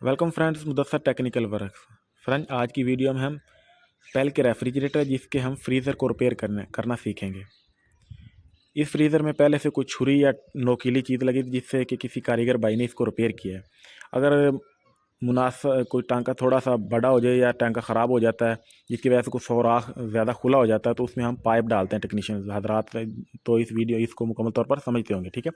Welcome friends, Mudassar technical works. Friend, आज की video में हम पेल के रेफ्रिजरेटर जिसके हम फ्रीज़र को रिपेयर करना सीखेंगे। इस फ्रीज़र में पहले से कोई छुरी या नोकीली चीज़ लगी थी जिससे कि किसी कारीगर भाई ने इसको रिपेयर किया है। अगर मुनासिब कोई टांका थोड़ा सा बड़ा हो जाए या टांका ख़राब हो जाता है जिसकी वजह से कुछ सुराख ज़्यादा खुला हो जाता है तो उसमें हम पाइप डालते हैं। टेक्नीशियन हजरात तो इस वीडियो इसको मुकम्मल तौर पर समझते होंगे, ठीक है।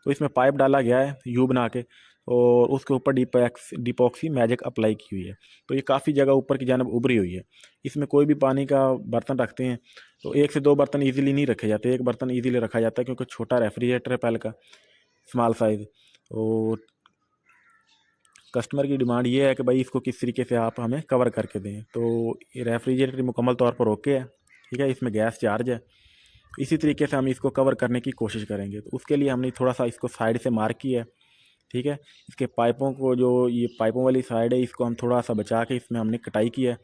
तो इसमें पाइप डाला गया है यू बना के और उसके ऊपर डिपॉक्सी मैजिक अप्लाई की हुई है। तो ये काफ़ी जगह ऊपर की जानब उभरी हुई है। इसमें कोई भी पानी का बर्तन रखते हैं तो 1 से 2 बर्तन इजीली नहीं रखे जाते। एक बर्तन इजीली रखा जाता है क्योंकि छोटा रेफ्रिजरेटर है पहले का, स्मॉल साइज़। और कस्टमर की डिमांड ये है कि भाई इसको किस तरीके से आप हमें कवर करके दें। तो ये रेफ्रिजरेटर मुकम्मल तौर पर ओके है, ठीक है। इसमें गैस चार्ज है। इसी तरीके से हम इसको कवर करने की कोशिश करेंगे। तो उसके लिए हमने थोड़ा सा इसको साइड से मार्क किया है, ठीक है। इसके पाइपों को, जो ये पाइपों वाली साइड है, इसको हम थोड़ा सा बचा के इसमें हमने कटाई की है।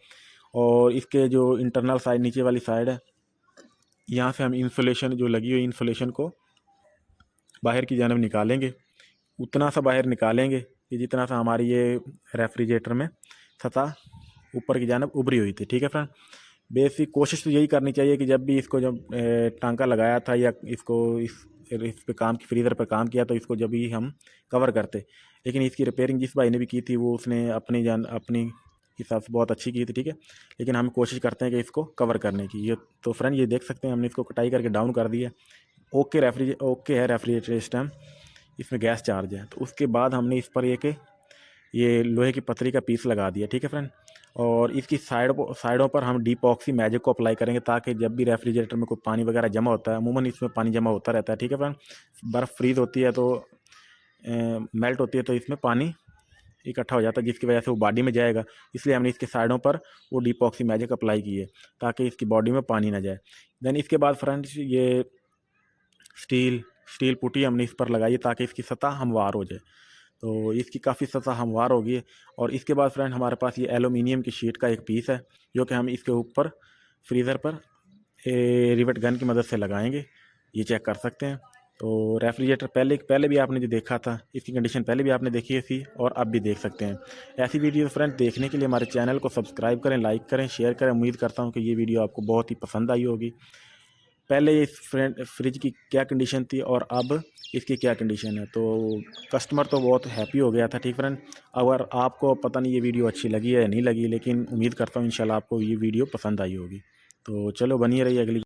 और इसके जो इंटरनल साइड, नीचे वाली साइड है, यहाँ से हम इंसुलेशन जो लगी हुई इंसुलेशन को बाहर की जानब निकालेंगे। उतना सा बाहर निकालेंगे कि जितना सा हमारी ये रेफ्रिजरेटर में सतह ऊपर की जानब उभरी हुई थी, ठीक है फ्रेंड। बेसिक कोशिश तो यही करनी चाहिए कि जब टांका लगाया था या इस पे काम की फ्रीज़र पर काम किया तो इसको जब भी हम कवर करते। लेकिन इसकी रिपेयरिंग जिस भाई ने भी की थी वो उसने अपनी हिसाब से बहुत अच्छी की थी, ठीक है। लेकिन हम कोशिश करते हैं कि इसको कवर करने की। ये तो फ्रेंड ये देख सकते हैं हमने इसको कटाई करके डाउन कर दिया। ओके है रेफ्रिजरेटर इस टाइम। इसमें गैस चार्ज है। तो उसके बाद हमने इस पर ये लोहे की पतरी का पीस लगा दिया, ठीक है फ्रेंड। और इसकी साइडों पर हम डीपॉक्सी मैजिक को अप्लाई करेंगे ताकि जब भी रेफ्रिजरेटर में कोई पानी वगैरह जमा होता है, अमूमन इसमें पानी जमा होता रहता है, ठीक है फ्रेंड। बर्फ़ फ्रीज़ होती है तो मेल्ट होती है तो इसमें पानी इकट्ठा हो जाता है जिसकी वजह से वो बॉडी में जाएगा। इसलिए हमने इसके साइडों पर वो डीपॉक्सी मैजिक अप्लाई की है ताकि इसकी बॉडी में पानी ना जाए। देन इसके बाद फ्रेंड्स ये स्टील पुट्टी हमने इस पर लगाई है ताकि इसकी सतह हमवार हो जाए। तो इसकी काफ़ी सतह हमवार होगी। और इसके बाद फ्रेंड हमारे पास ये एलुमिनियम की शीट का एक पीस है जो कि हम इसके ऊपर फ्रीज़र पर रिवेट गन की मदद से लगाएंगे। ये चेक कर सकते हैं। तो रेफ्रिजरेटर पहले भी आपने जो देखा था, इसकी कंडीशन पहले भी आपने देखी थी और अब भी देख सकते हैं। ऐसी वीडियो फ्रेंड देखने के लिए हमारे चैनल को सब्सक्राइब करें, लाइक करें, शेयर करें। उम्मीद करता हूँ कि ये वीडियो आपको बहुत ही पसंद आई होगी। पहले इस फ्रिज की क्या कंडीशन थी और अब इसकी क्या कंडीशन है। तो कस्टमर तो बहुत हैप्पी हो गया था, ठीक फ्रेंड। अगर आपको पता नहीं ये वीडियो अच्छी लगी है या नहीं लगी, लेकिन उम्मीद करता हूँ इंशाल्लाह आपको ये वीडियो पसंद आई होगी। तो चलो बनिए रहिए अगली